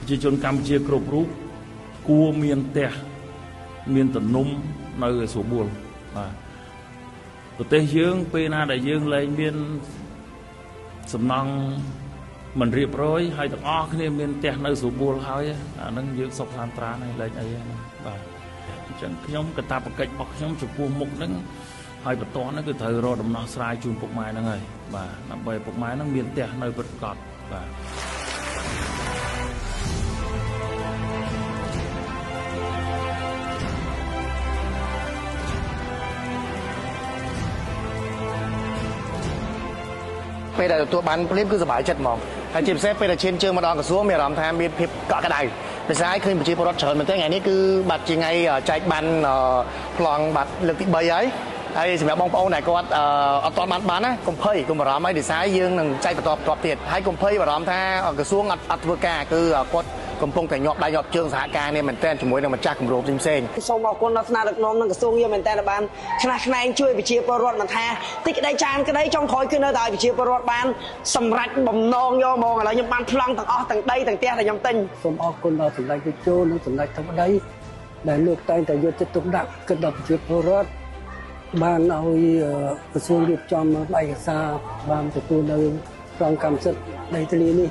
ជាជនកម្ពុជាគ្រប់រូបគួរមានផ្ទះមានទំនុំនៅស្រួលបួលបាទប្រទេសយើងពេលណាដែលយើងលែងមានសំណង់មិនរៀបរយហើយទាំងអស់គ្នាមានផ្ទះនៅស្រួលបួលហើយអាហ្នឹងយើងសុខសាន្តត្រានហើយលែងអីហ្នឹងបាទអញ្ចឹងខ្ញុំកាតព្វកិច្ចរបស់ខ្ញុំចំពោះមុខហ្នឹងហើយបន្តហ្នឹងគឺត្រូវរកដំណោះស្រាយជូនពុកម៉ែហ្នឹងហើយបាទដើម្បីពុកម៉ែហ្នឹងមានផ្ទះនៅពិតប្រាកដបាទពេលដែលទទួលបានភ្លាមគឺសប្បាយចិត្តហ្មងហើយជាពិសេសពេលដែលឈានជើងមកដល់ក្រសួងមានអារម្មណ៍ថាមានភាពកក់ក្ដៅដោយសារឲ្យឃើញប្រជាពលរដ្ឋច្រើនមែនទែនថ្ងៃនេះគឺបាត់ជាថ្ងៃចែកបានប្លង់បាត់លើកទី3ហើយសម្រាប់បងប្អូនដែលគាត់អត់ទាន់បានណាកុំភ័យកុំបារម្ភហើយដោយសារយើងនឹងចែកបន្តទៀតហើយកុំភ័យបារម្ភថាក្រសួងអត់ធ្វើការគឺគាត់កំពុងតែញាប់ដៃញាប់ជើងសហការនេះមែនទែនជាមួយនឹងម្ចាស់គម្រោងផ្សេងសូមអរគុណដល់ស្នាដឹកនាំនឹងក្រសួងយើងមែនទែនដែលបានឆ្នះខ្នែងជួយប្រជាពលរដ្ឋមិនថាតិចក្តីចានក្តីចុងក្រោយគឺនៅតែឲ្យប្រជាពលរដ្ឋបានសម្រេចបំណងយកមកឥឡូវខ្ញុំបានប្លង់ទាំងអស់ទាំងដីទាំងផ្ទះដែលខ្ញុំទិញសូមអរគុណដល់សម្ដេចតេជោនិងសម្ដេចធម្មដីដែលលោកតែងតែយកចិត្តទុកដាក់គិតដល់ប្រជាពលរដ្ឋបានឲ្យក្រសួងរៀបចំឯកសារបានទទួលនៅក្នុងកម្មសិទ្ធិដីធ្លីនេះ